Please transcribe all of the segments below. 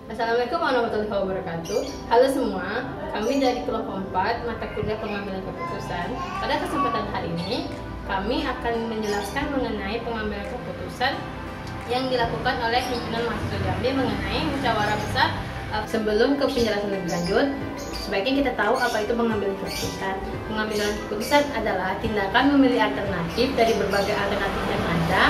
Assalamualaikum warahmatullahi wabarakatuh. Halo semua, kami dari kelompok 4 mata kuliah pengambilan keputusan. Pada kesempatan hari ini, kami akan menjelaskan mengenai pengambilan keputusan yang dilakukan oleh himpunan mahasiswa Jambi mengenai musyawarah besar. Sebelum ke penjelasan lebih lanjut, sebaiknya kita tahu apa itu pengambilan keputusan. Pengambilan keputusan adalah tindakan memilih alternatif dari berbagai alternatif yang ada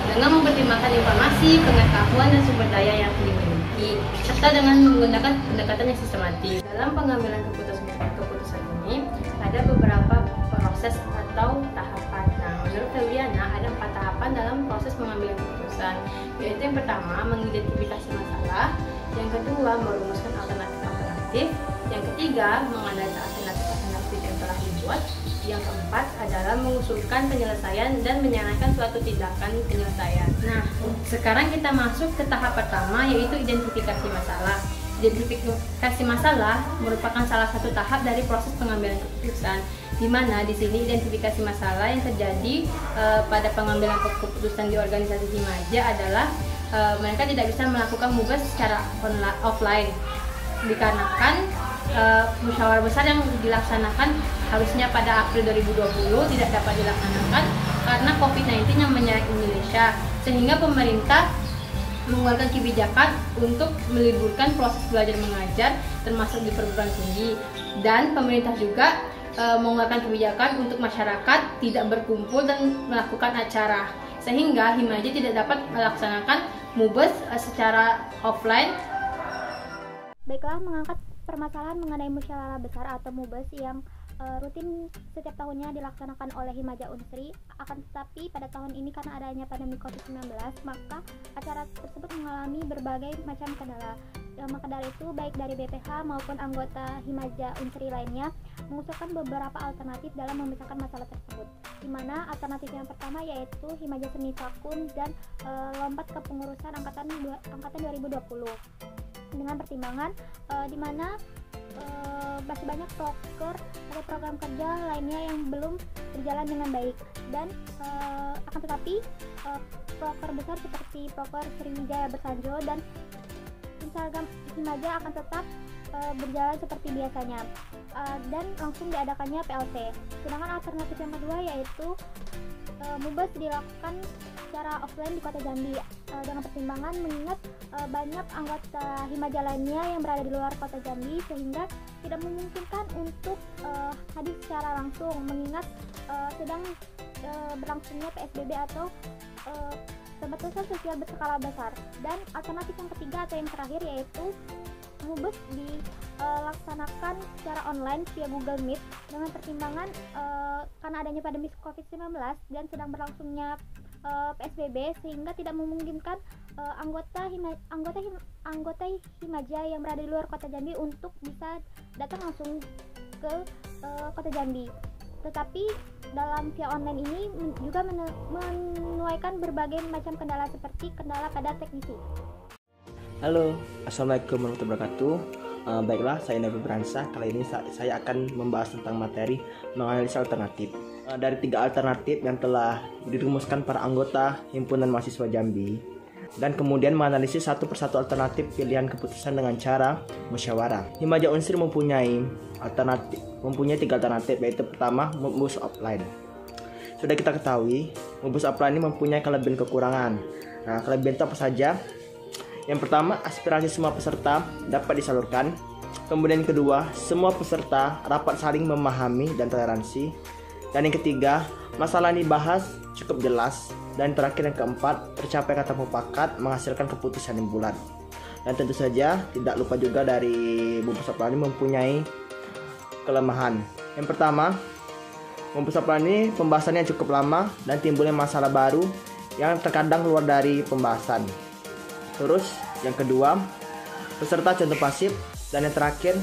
dengan mempertimbangkan informasi, pengetahuan, dan sumber daya yang dimiliki, serta dengan menggunakan pendekatan yang sistematis. Dalam pengambilan keputusan ini ada beberapa proses atau tahapan. Nah, menurut Febriana ada 4 tahapan dalam proses pengambilan keputusan, yaitu yang pertama mengidentifikasi masalah, yang kedua merumuskan alternatif-alternatif, yang ketiga menganalisa alternatif-alternatif yang telah dibuat, yang keempat adalah mengusulkan penyelesaian dan menyarankan suatu tindakan penyelesaian. Nah, sekarang kita masuk ke tahap pertama, yaitu identifikasi masalah. Identifikasi masalah merupakan salah satu tahap dari proses pengambilan keputusan, di mana di sini identifikasi masalah yang terjadi pada pengambilan keputusan di organisasi Himaja adalah mereka tidak bisa melakukan mugas secara offline dikarenakan musyawarah besar yang dilaksanakan harusnya pada April 2020 tidak dapat dilaksanakan karena COVID-19 yang menyerang Indonesia, sehingga pemerintah mengeluarkan kebijakan untuk meliburkan proses belajar mengajar termasuk di perguruan tinggi, dan pemerintah juga mengeluarkan kebijakan untuk masyarakat tidak berkumpul dan melakukan acara, sehingga Himaja tidak dapat melaksanakan mubes secara offline. Baiklah, mengangkat permasalahan mengenai musyawarah besar atau mubes yang rutin setiap tahunnya dilaksanakan oleh Himaja Unsri. Akan tetapi pada tahun ini karena adanya pandemi COVID-19, maka acara tersebut mengalami berbagai macam kendala. Maka dari itu, baik dari BPH maupun anggota Himaja Unsri lainnya mengusulkan beberapa alternatif dalam memecahkan masalah tersebut, di mana alternatif yang pertama yaitu Himaja Seni Fakun dan lompat ke pengurusan angkatan 2020 dengan pertimbangan di mana masih banyak proker atau program kerja lainnya yang belum berjalan dengan baik, dan akan tetapi proker besar seperti proker Sriwijaya Bersanjo dan Instagram Himaja akan tetap berjalan seperti biasanya dan langsung diadakannya PLT. Sedangkan alternatif yang kedua yaitu mubes dilakukan secara offline di Kota Jambi dengan pertimbangan mengingat banyak anggota Himaja lainnya yang berada di luar Kota Jambi, sehingga tidak memungkinkan untuk hadir secara langsung mengingat sedang berlangsungnya PSBB atau pembatasan sosial berskala besar. Dan alternatif yang ketiga atau yang terakhir yaitu mubes dilaksanakan secara online via Google Meet dengan pertimbangan karena adanya pandemi COVID-19 dan sedang berlangsungnya PSBB, sehingga tidak memungkinkan anggota Himaja yang berada di luar Kota Jambi untuk bisa datang langsung ke Kota Jambi. Tetapi dalam via online ini juga menuaikan berbagai macam kendala seperti kendala pada teknisi. Halo, Assalamualaikum warahmatullahi wabarakatuh. Baiklah, saya Nabi Bransa. Kali ini saya akan membahas tentang materi menganalisa alternatif. Dari 3 alternatif yang telah dirumuskan para anggota Himpunan Mahasiswa Jambi, dan kemudian menganalisis satu persatu alternatif pilihan keputusan dengan cara musyawarah. Himaja Unsri mempunyai 3 alternatif, yaitu pertama, mubes offline. Sudah kita ketahui, mubes offline ini mempunyai kelebihan kekurangan. Nah, kelebihan itu apa saja? Yang pertama, aspirasi semua peserta dapat disalurkan. Kemudian yang kedua, semua peserta rapat saling memahami dan toleransi. Dan yang ketiga, masalah yang dibahas cukup jelas. Dan terakhir yang keempat, tercapai kata mufakat menghasilkan keputusan yang bulat. Dan tentu saja tidak lupa juga dari mubes offline ini mempunyai kelemahan. Yang pertama, mubes offline ini pembahasannya cukup lama dan timbulnya masalah baru yang terkadang keluar dari pembahasan. Terus yang kedua, peserta contoh pasif, dan yang terakhir,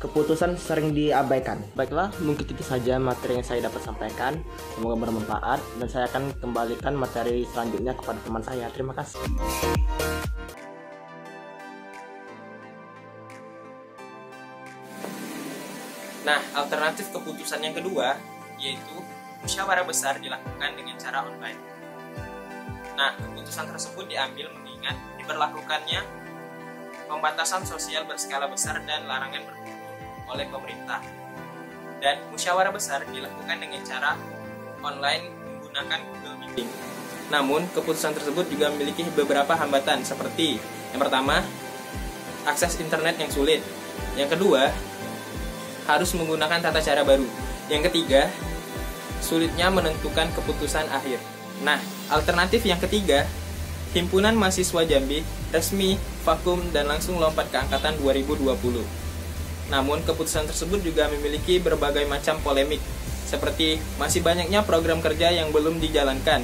keputusan sering diabaikan. Baiklah, mungkin itu saja materi yang saya dapat sampaikan. Semoga bermanfaat, dan saya akan kembalikan materi selanjutnya kepada teman saya. Terima kasih. Nah, alternatif keputusan yang kedua yaitu musyawarah besar dilakukan dengan cara online. Nah, keputusan tersebut diambil mengingat diberlakukannya pembatasan sosial berskala besar dan larangan berkumpul oleh pemerintah. Dan musyawarah besar dilakukan dengan cara online menggunakan Google Meeting. Namun, keputusan tersebut juga memiliki beberapa hambatan seperti yang pertama, akses internet yang sulit. Yang kedua, harus menggunakan tata cara baru. Yang ketiga, sulitnya menentukan keputusan akhir. Nah, alternatif yang ketiga, Himpunan Mahasiswa Jambi resmi vakum dan langsung lompat ke angkatan 2020. Namun, keputusan tersebut juga memiliki berbagai macam polemik, seperti masih banyaknya program kerja yang belum dijalankan,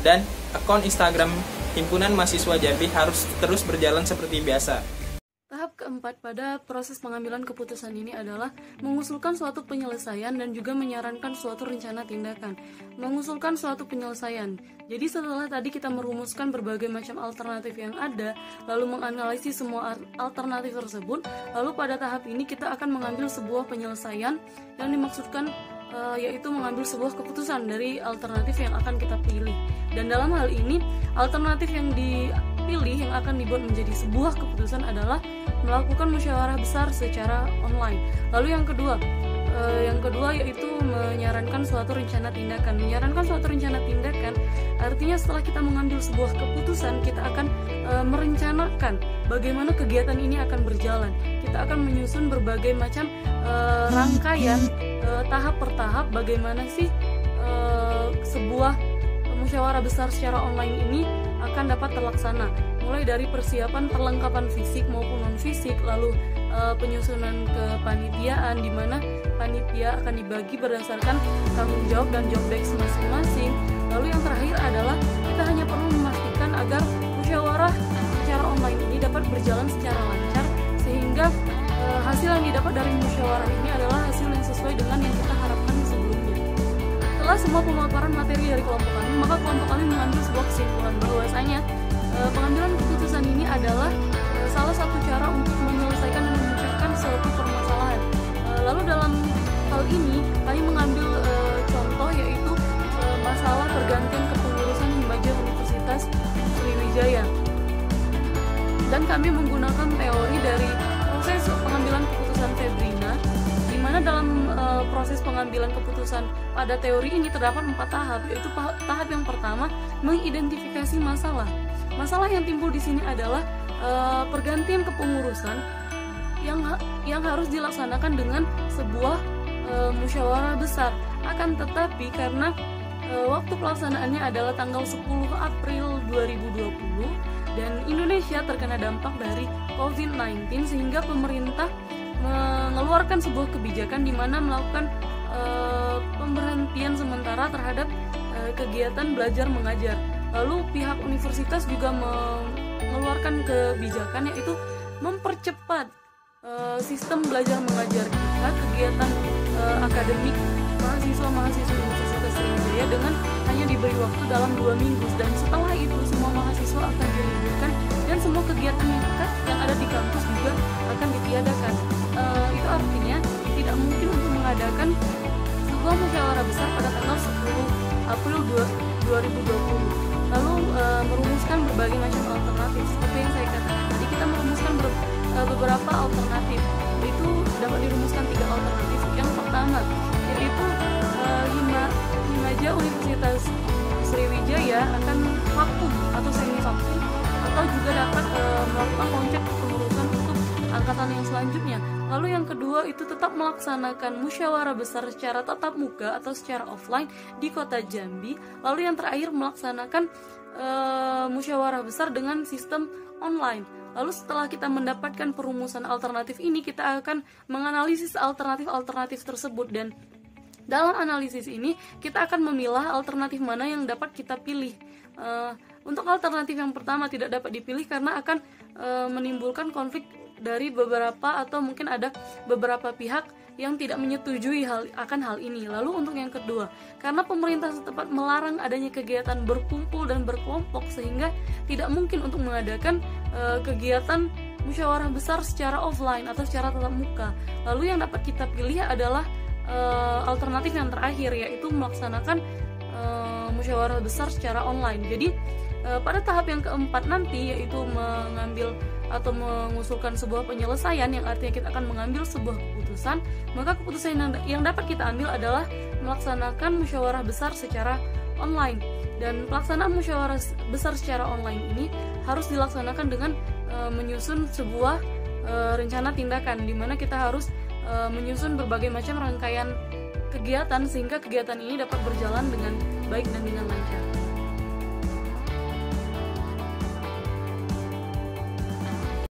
dan akun Instagram Himpunan Mahasiswa Jambi harus terus berjalan seperti biasa. Tahap keempat pada proses pengambilan keputusan ini adalah mengusulkan suatu penyelesaian dan juga menyarankan suatu rencana tindakan. Mengusulkan suatu penyelesaian. Jadi setelah tadi kita merumuskan berbagai macam alternatif yang ada, lalu menganalisis semua alternatif tersebut, lalu pada tahap ini kita akan mengambil sebuah penyelesaian yang dimaksudkan yaitu mengambil sebuah keputusan dari alternatif yang akan kita pilih. Dan dalam hal ini, alternatif yang dipilih yang akan dibuat menjadi sebuah keputusan adalah melakukan musyawarah besar secara online. Lalu yang kedua yaitu menyarankan suatu rencana tindakan. Menyarankan suatu rencana tindakan artinya setelah kita mengambil sebuah keputusan, kita akan merencanakan bagaimana kegiatan ini akan berjalan. Kita akan menyusun berbagai macam rangkaian tahap per tahap bagaimana sih sebuah musyawarah besar secara online ini akan dapat terlaksana, mulai dari persiapan perlengkapan fisik maupun non fisik, lalu penyusunan kepanitiaan di mana panitia akan dibagi berdasarkan tanggung jawab dan job desk masing-masing. Lalu yang terakhir adalah kita hanya perlu memastikan agar musyawarah secara online ini dapat berjalan secara lancar, sehingga hasil yang didapat dari musyawarah ini adalah hasil yang sesuai dengan yang kita harapkan sebelumnya. Setelah semua pemaparan materi dari kelompok kami, maka kelompok kami mengambil sebuah kesimpulan bahwasanya pengambilan keputusan ini adalah salah satu cara untuk menyelesaikan dan memecahkan suatu permasalahan. Lalu dalam hal ini kami mengambil contoh yaitu masalah pergantian kepengurusan Himaja Universitas Sriwijaya. Dan kami menggunakan teori dari proses pengambilan keputusan Febrina, di mana dalam proses pengambilan keputusan pada teori ini terdapat 4 tahap, yaitu tahap yang pertama mengidentifikasi masalah. Masalah yang timbul di sini adalah pergantian kepengurusan yang harus dilaksanakan dengan sebuah musyawarah besar. Akan tetapi karena waktu pelaksanaannya adalah tanggal 10 April 2020 dan Indonesia terkena dampak dari COVID-19, sehingga pemerintah mengeluarkan sebuah kebijakan di mana melakukan pemberhentian sementara terhadap kegiatan belajar mengajar. Lalu pihak universitas juga mengeluarkan kebijakan yaitu mempercepat sistem belajar mengajar kita, kegiatan akademik mahasiswa-mahasiswa Universitas Sriwijaya dengan hanya diberi waktu dalam 2 minggu, dan setelah itu semua mahasiswa akan diliburkan dan semua kegiatan yang ada di kampus juga akan ditiadakan. Itu artinya tidak mungkin untuk mengadakan sebuah musyawarah besar pada tanggal 10 April 2020. Lalu merumuskan berbagai macam alternatif. Seperti yang saya katakan tadi, kita merumuskan beberapa alternatif. Itu dapat dirumuskan 3 alternatif. Yang pertama yaitu Himaja Universitas Sriwijaya akan vakum atau semi vakum, atau juga dapat melakukan loncat kepengurusan untuk angkatan yang selanjutnya. Lalu yang kedua itu tetap melaksanakan musyawarah besar secara tatap muka atau secara offline di kota Jambi. Lalu yang terakhir melaksanakan musyawarah besar dengan sistem online. Lalu setelah kita mendapatkan perumusan alternatif ini, kita akan menganalisis alternatif-alternatif tersebut, dan dalam analisis ini kita akan memilah alternatif mana yang dapat kita pilih. Untuk alternatif yang pertama tidak dapat dipilih karena akan menimbulkan konflik dari beberapa atau mungkin ada beberapa pihak yang tidak menyetujui akan hal ini. Lalu untuk yang kedua, karena pemerintah setempat melarang adanya kegiatan berkumpul dan berkelompok, sehingga tidak mungkin untuk mengadakan kegiatan musyawarah besar secara offline atau secara tatap muka. Lalu yang dapat kita pilih adalah alternatif yang terakhir, yaitu melaksanakan musyawarah besar secara online. Jadi pada tahap yang keempat nanti, yaitu mengambil atau mengusulkan sebuah penyelesaian, yang artinya kita akan mengambil sebuah keputusan, maka keputusan yang dapat kita ambil adalah melaksanakan musyawarah besar secara online. Dan pelaksanaan musyawarah besar secara online ini harus dilaksanakan dengan menyusun sebuah rencana tindakan, di mana kita harus menyusun berbagai macam rangkaian kegiatan sehingga kegiatan ini dapat berjalan dengan baik dan dengan lancar.